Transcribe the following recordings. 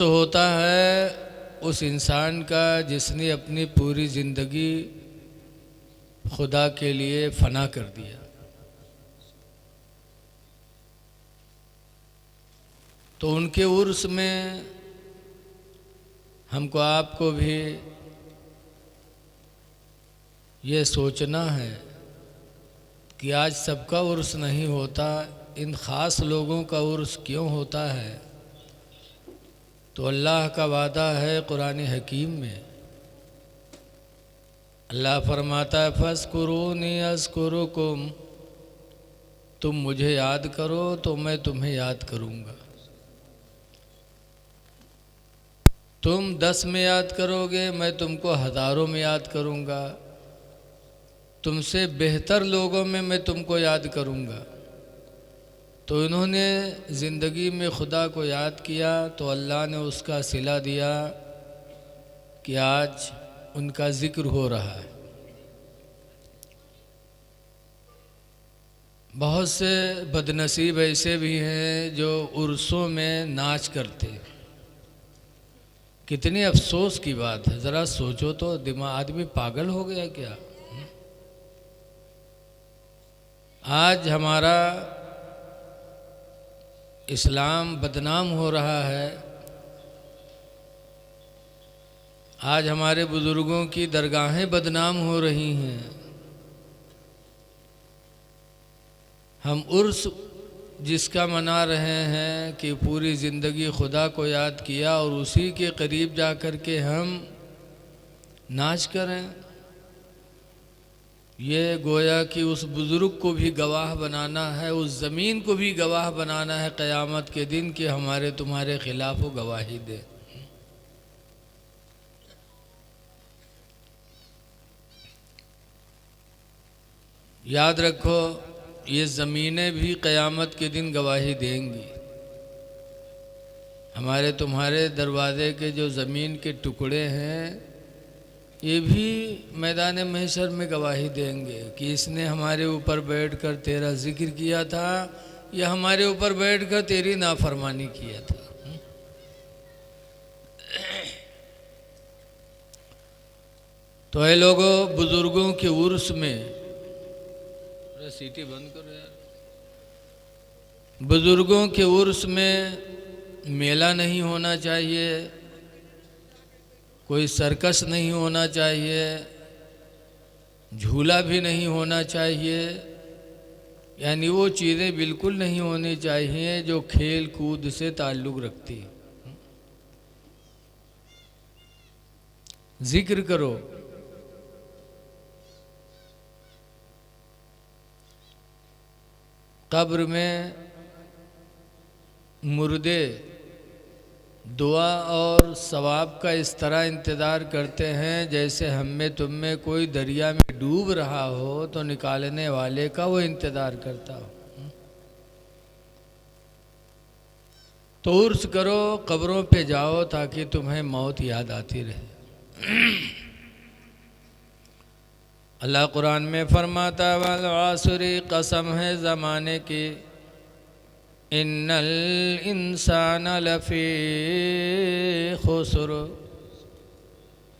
तो होता है उस इंसान का जिसने अपनी पूरी ज़िंदगी खुदा के लिए फना कर दिया। तो उनके उर्स में हमको आपको भी ये सोचना है कि आज सबका उर्स नहीं होता, इन ख़ास लोगों का उर्स क्यों होता है। तो अल्लाह का वादा है कुरान हकीम में, अल्लाह फरमाता है फ़ज़्कुरूनी अज़्कुरुकुम, तुम मुझे याद करो तो मैं तुम्हें याद करूँगा। तुम 10 में याद करोगे, मैं तुमको हज़ारों में याद करूँगा। तुमसे बेहतर लोगों में मैं तुमको याद करूँगा। तो इन्होंने ज़िंदगी में खुदा को याद किया तो अल्लाह ने उसका सिला दिया कि आज उनका ज़िक्र हो रहा है। बहुत से बदनसीब ऐसे भी हैं जो उर्सों में नाच करते हैं। कितनी अफसोस की बात है, ज़रा सोचो तो, दिमाग आदमी पागल हो गया क्या। आज हमारा इस्लाम बदनाम हो रहा है। आज हमारे बुज़ुर्गों की दरगाहें बदनाम हो रही हैं। हम उर्स जिसका मना रहे हैं कि पूरी ज़िंदगी खुदा को याद किया और उसी के करीब जा कर के हम नाच करें, ये गोया कि उस बुज़ुर्ग को भी गवाह बनाना है, उस ज़मीन को भी गवाह बनाना है क़यामत के दिन कि हमारे तुम्हारे ख़िलाफ़ वो गवाही दे। याद रखो, ये ज़मीनें भी क़यामत के दिन गवाही देंगी। हमारे तुम्हारे दरवाज़े के जो ज़मीन के टुकड़े हैं, ये भी मैदान महशर में गवाही देंगे कि इसने हमारे ऊपर बैठकर तेरा ज़िक्र किया था या हमारे ऊपर बैठकर तेरी नाफरमानी किया था। तो ऐ लोगों, बुज़ुर्गों के उर्स में, सीटी बंद करो यार, बुज़ुर्गों के उर्स में मेला नहीं होना चाहिए, कोई सर्कस नहीं होना चाहिए, झूला भी नहीं होना चाहिए, यानी वो चीज़ें बिल्कुल नहीं होनी चाहिए जो खेल कूद से ताल्लुक़ रखती है। जिक्र करो। कब्र में मुर्दे दुआ और सवाब का इस तरह इंतज़ार करते हैं जैसे हम में तुम में कोई दरिया में डूब रहा हो तो निकालने वाले का वो इंतज़ार करता हो। तो उर्स करो, कब्रों पे जाओ ताकि तुम्हें मौत याद आती रहे। अल्लाह कुरान में फरमाता वल असरी, कसम है ज़माने की, इन्नल इंसान लफ़ी खुस्र,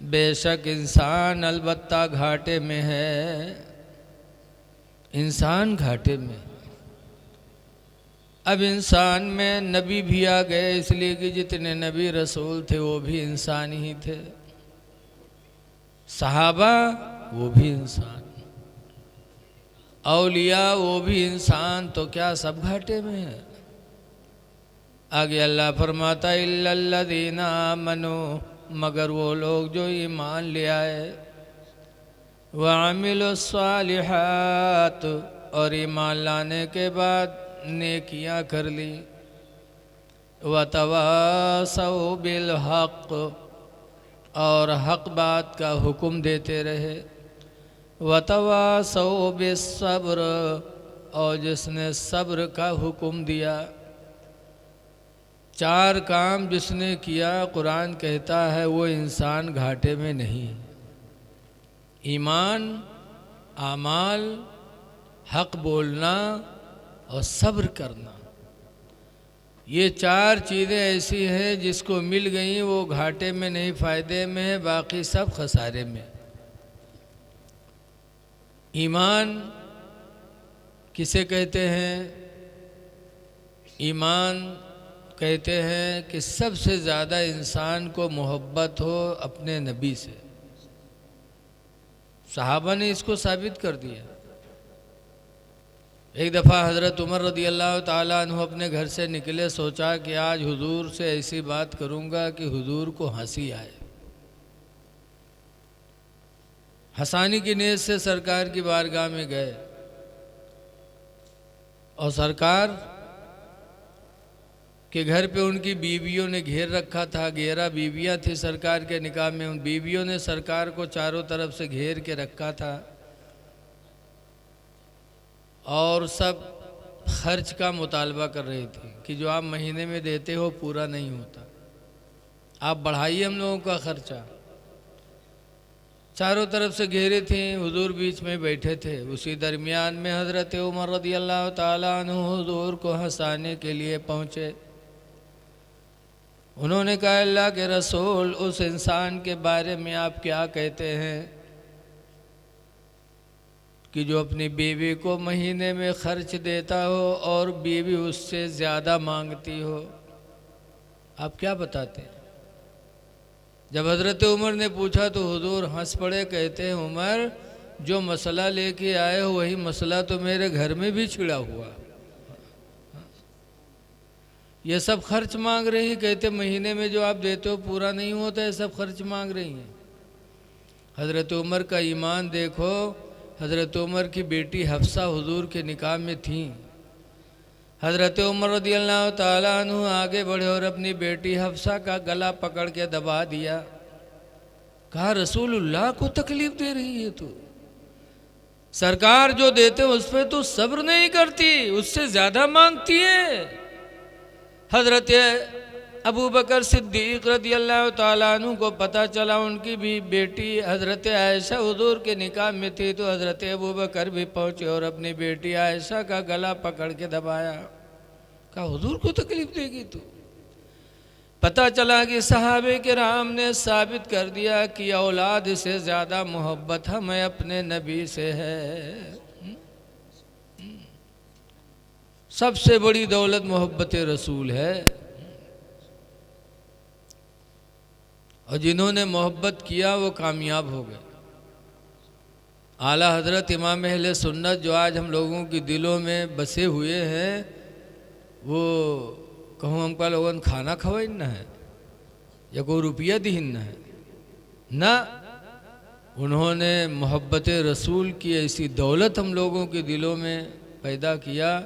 बेशक इंसान अलबत्ता घाटे में है। इंसान घाटे में। अब इंसान में नबी भी आ गए, इसलिए कि जितने नबी रसूल थे वो भी इंसान ही थे, सहाबा वो भी इंसान, औलिया वो भी इंसान, तो क्या सब घाटे में है। आगे अल्लाह फरमाता इल्लल्लज़ीना आमनू, मगर वो लोग जो ईमान ले आए, व अमिलुस्सालिहात, और ईमान लाने के बाद नेकियां कर ली, व तवासौ बिल हक़, और हक़ बात का हुक्म देते रहे, व तवासौ बिस्सब्र, और जिसने सब्र का हुक्म दिया। 4 काम जिसने किया, कुरान कहता है वो इंसान घाटे में नहीं। ईमान, आमाल, हक़ बोलना और सब्र करना, ये चार चीज़ें ऐसी हैं जिसको मिल गई वो घाटे में नहीं फ़ायदे में है, बाकी सब खसारे में। ईमान किसे कहते हैं? ईमान कहते हैं कि सबसे ज़्यादा इंसान को मोहब्बत हो अपने नबी से। सहाबा ने इसको साबित कर दिया। एक दफ़ा हज़रत उमर रदी अल्लाह ताला अन्हु अपने घर से निकले, सोचा कि आज हुजूर से ऐसी बात करूँगा कि हुजूर को हंसी आए। हंसाने की नीयत से सरकार की बारगाह में गए और सरकार के घर पे उनकी बीवियों ने घेर रखा था। 11 बीवियाँ थी सरकार के निकाह में। उन बीवियों ने सरकार को चारों तरफ से घेर के रखा था और सब खर्च का मुतालबा कर रही थी कि जो आप महीने में देते हो पूरा नहीं होता, आप बढ़ाइए हम लोगों का खर्चा। चारों तरफ से घेरे थे, हुजूर बीच में बैठे थे। उसी दरमियान में हज़रत उमर रज़ी अल्लाह ताला अन्हु हुजूर को हंसाने के लिए पहुँचे। उन्होंने कहा, अल्लाह के रसूल, उस इंसान के बारे में आप क्या कहते हैं कि जो अपनी बीवी को महीने में खर्च देता हो और बीवी उससे ज़्यादा मांगती हो? आप क्या बताते हैं? जब हज़रत उमर ने पूछा तो हुजूर हंस पड़े, कहते हैं, उमर, जो मसला लेके आए हो वही मसला तो मेरे घर में भी छिड़ा हुआ। ये सब खर्च मांग रही हैं। कहते महीने में जो आप देते हो पूरा नहीं होता है, सब खर्च मांग रही हैं। हज़रत उमर का ईमान देखो। हज़रत उमर की बेटी हफ्सा हुजूर के निकाह में थी। हज़रत उमर रज़ी अल्लाह ताला अन्हु आगे बढ़े और अपनी बेटी हफ्सा का गला पकड़ के दबा दिया। कहा, रसूलुल्लाह को तकलीफ दे रही है तू? सरकार जो देते उस पर तो सब्र नहीं करती, उससे ज़्यादा मांगती है। हज़रत अबू बकर सिद्दीक़ रज़ी अल्लाह ताला अन्हु को पता चला उनकी भी बेटी हज़रत आयशा हुजूर के निकाह में थी, तो हज़रत अबू बकर भी पहुँचे और अपनी बेटी आयशा का गला पकड़ के दबाया। कहा, हुजूर को तकलीफ़ देगी तू? पता चला कि सहाबे किराम ने साबित कर दिया कि औलाद से ज़्यादा मोहब्बत हमें अपने नबी से है। सबसे बड़ी दौलत मोहब्बत रसूल है। और जिन्होंने मोहब्बत किया वो कामयाब हो गए। आला हज़रत इमाम अहले सुन्नत जो आज हम लोगों के दिलों में बसे हुए हैं, वो कहूँ हमका लोगन खाना खवाइन न है या कोई रुपया दीन न है ना। उन्होंने मोहब्बत रसूल की ऐसी दौलत हम लोगों के दिलों में पैदा किया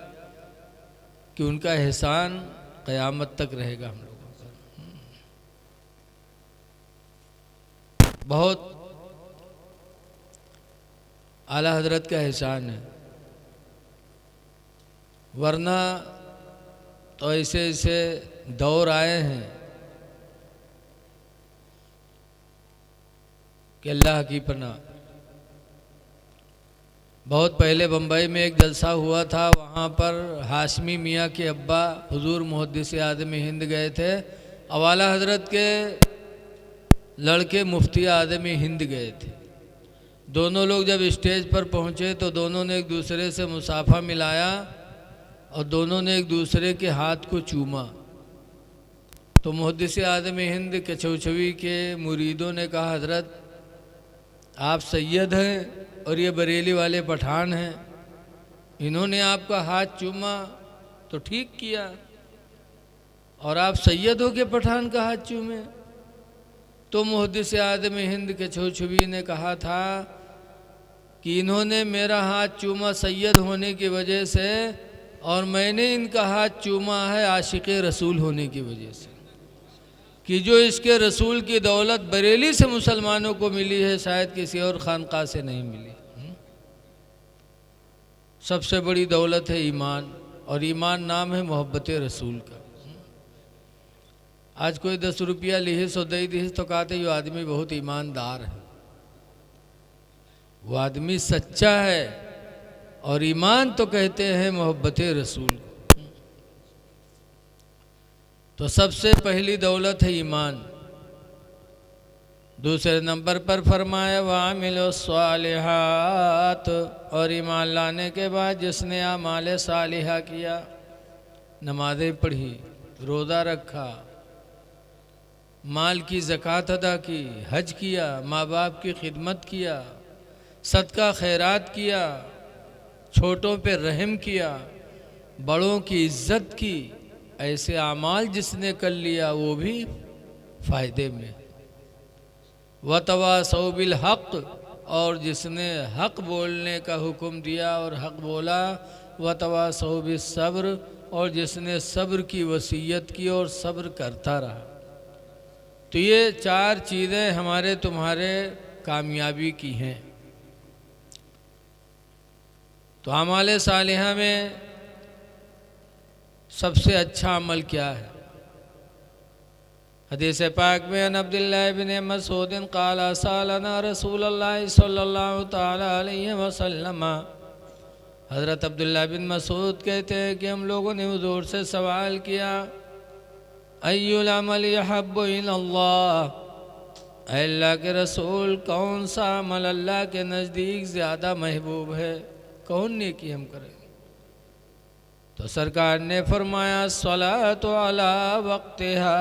कि उनका एहसान क़यामत तक रहेगा हम लोगों का। बहुत आला हज़रत का एहसान है, वरना तो ऐसे ऐसे दौर आए हैं कि अल्लाह की पनाह। बहुत पहले बम्बई में एक जलसा हुआ था, वहाँ पर हाशमी मियाँ के अब्बा हुजूर मुहद्दिस आज़म हिंद गए थे। अवाला हज़रत के लड़के मुफ्ती आज़म हिंद गए थे। दोनों लोग जब स्टेज पर पहुँचे तो दोनों ने एक दूसरे से मुसाफा मिलाया और दोनों ने एक दूसरे के हाथ को चूमा। तो मुहद्दिस आज़म हिंद के चौचवी के मुरीदों ने कहा, हज़रत आप सैयद हैं और ये बरेली वाले पठान हैं, इन्होंने आपका हाथ चूमा तो ठीक किया, और आप सैयद हो के पठान का हाथ चूमे। तो मुहद्दिस आज़म हिंद के चौचवी ने कहा था कि इन्होंने मेरा हाथ चूमा सैयद होने की वजह से और मैंने इनका हाथ चूमा है आशिक़ रसूल होने की वजह से, कि जो इसके रसूल की दौलत बरेली से मुसलमानों को मिली है शायद किसी और खानका से नहीं मिली। सबसे बड़ी दौलत है ईमान, और ईमान नाम है मोहब्बत रसूल का। आज कोई 10 रुपया लिहिस और दे दिहिस तो कहते ये आदमी बहुत ईमानदार है। वो आदमी सच्चा है, और ईमान तो कहते हैं मोहब्बत रसूल। तो सबसे पहली दौलत है ईमान। दूसरे नंबर पर फरमाया वामिलो स्वालिहात, और ईमान लाने के बाद जिसने आमाल सालिहा किया, नमाज़ें पढ़ी, रोज़ा रखा, माल की ज़कात अदा की, हज किया, माँ बाप की खिदमत किया, सदका खैरात किया, छोटों पे रहम किया, बड़ों की इज्जत की, ऐसे आमाल जिसने कर लिया वो भी फ़ायदे में। वतवासौ बिल हक़, और जिसने हक़ बोलने का हुक्म दिया और हक़ बोला, वतवासौ बिस सब्र, और जिसने सब्र की वसीयत की और सब्र करता रहा। तो ये चार चीज़ें हमारे तुम्हारे कामयाबी की हैं। तो आमाल सालिहा में सबसे अच्छा अमल क्या है? हदीस पाक में अन अब्दुल्लाह इब्न मसऊद क़ाल सअलना रसूलुल्लाह सल्लल्लाहु तआला अलैहि वसल्लम, हज़रत अब्दुल्लाह बिन मसऊद कहते हैं कि हम लोगों ने हुज़ूर से सवाल किया, अय्युल अमल अहब्बु इलल्लाह, अल्लाह के रसूल कौन सा अमल अल्लाह के नज़दीक ज़्यादा महबूब है, कौन नेकी हम करें? तो सरकार ने फरमाया सलातो अला वक्तिहा,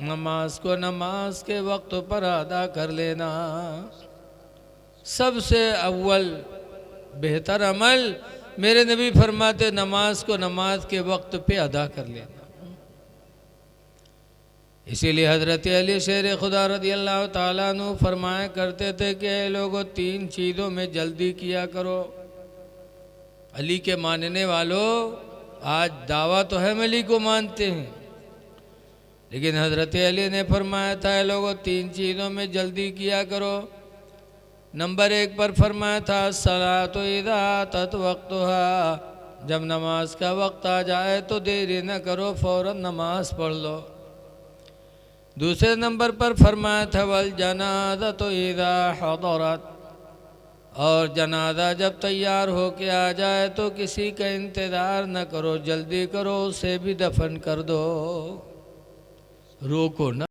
नमाज को नमाज के वक्त पर अदा कर लेना। सबसे अव्वल बेहतर अमल मेरे नबी फरमाते नमाज को नमाज के वक्त पे अदा कर लेना। इसीलिए हज़रत अली शेर खुदा रज़ी अल्लाह ताला अन्हु फरमाया करते थे कि लोगों तीन चीज़ों में जल्दी किया करो। अली के मानने वालों, आज दावा तो है अली को मानते हैं, लेकिन हज़रत अली ने फरमाया था लोगों तीन चीज़ों में जल्दी किया करो। नंबर एक पर फरमाया था सलातो इज़ा अतत वक्तुहा, जब नमाज का वक्त आ जाए तो देरी न करो, फ़ौरन नमाज पढ़ लो। दूसरे नंबर पर फरमाया था वल जनाज़तो इज़ा हदरत, और जनाजा जब तैयार हो के आ जाए तो किसी का इंतज़ार न करो, जल्दी करो, उसे भी दफन कर दो, रोको ना।